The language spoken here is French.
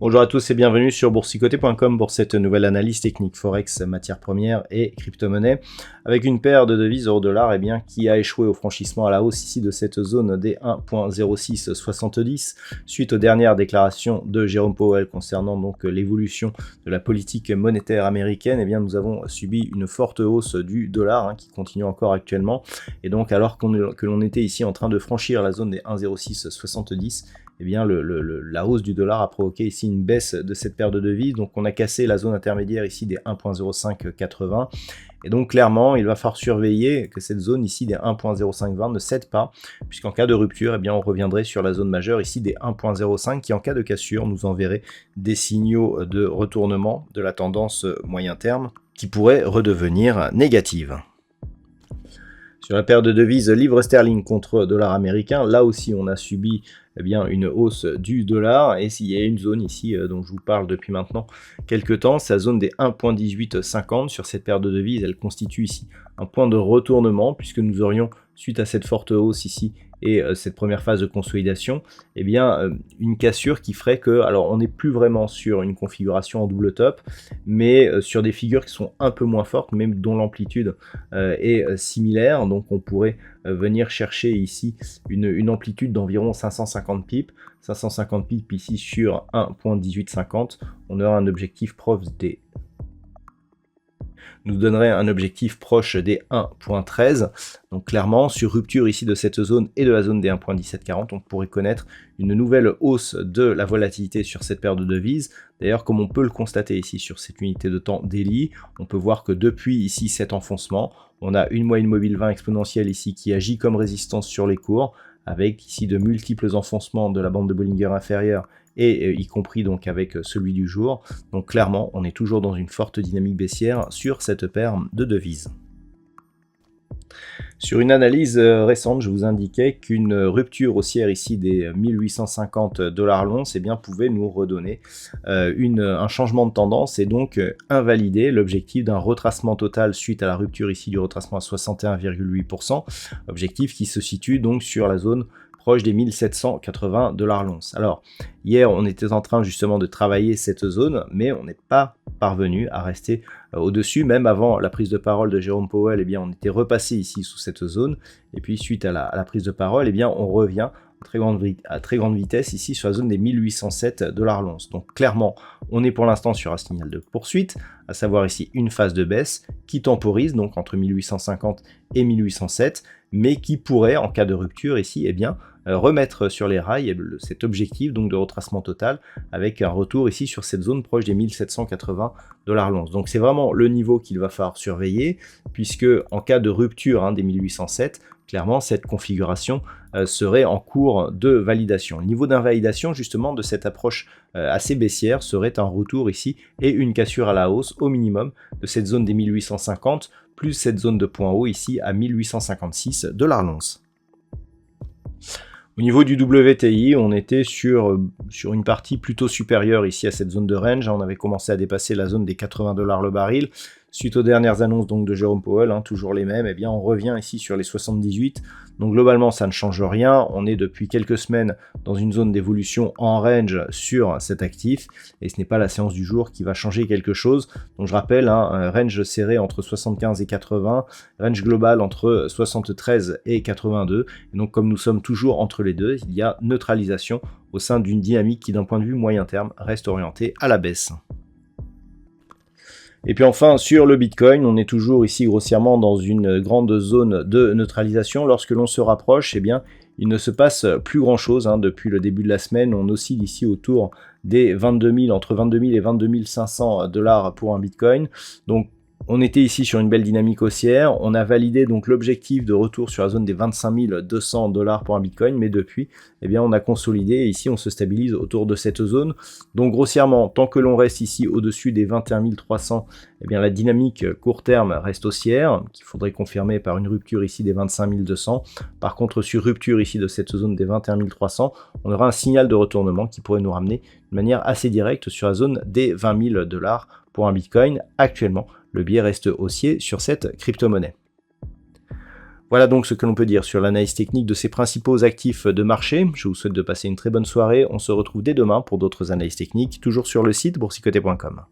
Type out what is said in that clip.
Bonjour à tous et bienvenue sur boursicoté.com pour cette nouvelle analyse technique Forex, matières premières et crypto-monnaie avec une paire de devises euro-dollar qui a échoué au franchissement à la hausse ici de cette zone des 1.0670 suite aux dernières déclarations de Jérôme Powell concernant donc l'évolution de la politique monétaire américaine. Nous avons subi une forte hausse du dollar qui continue encore actuellement, et donc alors que l'on était ici en train de franchir la zone des 1.0670, la hausse du dollar a provoqué ici une baisse de cette paire de devises. Donc on a cassé la zone intermédiaire ici des 1.0580, et donc clairement il va falloir surveiller que cette zone ici des 1.0520 ne cède pas, puisqu'en cas de rupture on reviendrait sur la zone majeure ici des 1.05 qui en cas de cassure nous enverrait des signaux de retournement de la tendance moyen terme qui pourrait redevenir négative. Sur la paire de devises livre sterling contre dollar américain, là aussi on a subi une hausse du dollar, et s'il y a une zone ici dont je vous parle depuis maintenant quelques temps, c'est la zone des 1.1850. Sur cette paire de devises, elle constitue ici un point de retournement, puisque nous aurions, suite à cette forte hausse ici et cette première phase de consolidation, une cassure qui ferait que, alors on n'est plus vraiment sur une configuration en double top, mais sur des figures qui sont un peu moins fortes, même dont l'amplitude est similaire. Donc on pourrait venir chercher ici une amplitude d'environ 550 pips. 550 pips ici sur 1.1850, on aura un objectif proche des nous donnerait un objectif proche des 1.13. Donc clairement, sur rupture ici de cette zone et de la zone des 1.1740, on pourrait connaître une nouvelle hausse de la volatilité sur cette paire de devises. D'ailleurs, comme on peut le constater ici sur cette unité de temps daily, on peut voir que depuis ici cet enfoncement, on a une moyenne mobile 20 exponentielle ici qui agit comme résistance sur les cours, avec ici de multiples enfoncements de la bande de Bollinger inférieure, et y compris donc avec celui du jour. Donc clairement, on est toujours dans une forte dynamique baissière sur cette paire de devises. Sur une analyse récente, je vous indiquais qu'une rupture haussière ici des 1850 $ l'once pouvait nous redonner un changement de tendance, et donc invalider l'objectif d'un retracement total suite à la rupture ici du retracement à 61,8%, objectif qui se situe donc sur la zone proche des 1780 $ l'once. Alors hier on était en train justement de travailler cette zone, mais on n'est pas parvenu à rester au-dessus. Même avant la prise de parole de Jérôme Powell, on était repassé ici sous cette zone, et puis suite à la prise de parole, on revient à très grande vitesse ici sur la zone des 1807 $ l'once. Donc clairement on est pour l'instant sur un signal de poursuite, à savoir ici une phase de baisse qui temporise donc entre 1850 et 1807, mais qui pourrait en cas de rupture ici remettre sur les rails cet objectif donc de retracement total, avec un retour ici sur cette zone proche des 1780 $ l'once. Donc c'est vraiment le niveau qu'il va falloir surveiller, puisque en cas de rupture des 1807, clairement cette configuration serait en cours de validation. Le niveau d'invalidation justement de cette approche assez baissière serait un retour ici et une cassure à la hausse au minimum de cette zone des 1850 plus cette zone de point haut ici à 1856 $ l'once. Au niveau du WTI, on était sur une partie plutôt supérieure ici à cette zone de range. On avait commencé à dépasser la zone des 80 $ le baril. Suite aux dernières annonces donc de Jérôme Powell, toujours les mêmes, on revient ici sur les 78. Donc globalement, ça ne change rien. On est depuis quelques semaines dans une zone d'évolution en range sur cet actif, et ce n'est pas la séance du jour qui va changer quelque chose. Donc je rappelle, un range serré entre 75 et 80, range global entre 73 et 82. Et donc comme nous sommes toujours entre les deux, il y a neutralisation au sein d'une dynamique qui d'un point de vue moyen terme reste orientée à la baisse. Et puis enfin sur le Bitcoin, on est toujours ici grossièrement dans une grande zone de neutralisation. Lorsque l'on se rapproche, il ne se passe plus grand chose depuis le début de la semaine. On oscille ici autour des 22 000, entre 22 000 et 22 500 $ pour un Bitcoin. Donc On était ici sur une belle dynamique haussière, on a validé donc l'objectif de retour sur la zone des 25 200 $ pour un Bitcoin, mais depuis, eh bien, on a consolidé et ici on se stabilise autour de cette zone. Donc grossièrement, tant que l'on reste ici au-dessus des 21 300, eh bien, la dynamique court terme reste haussière, qu'il faudrait confirmer par une rupture ici des 25 200. Par contre, sur rupture ici de cette zone des 21 300, on aura un signal de retournement qui pourrait nous ramener de manière assez directe sur la zone des 20 000 $ pour un Bitcoin. Actuellement, le biais reste haussier sur cette crypto-monnaie. Voilà donc ce que l'on peut dire sur l'analyse technique de ces principaux actifs de marché. Je vous souhaite de passer une très bonne soirée. On se retrouve dès demain pour d'autres analyses techniques, toujours sur le site boursicoté.com.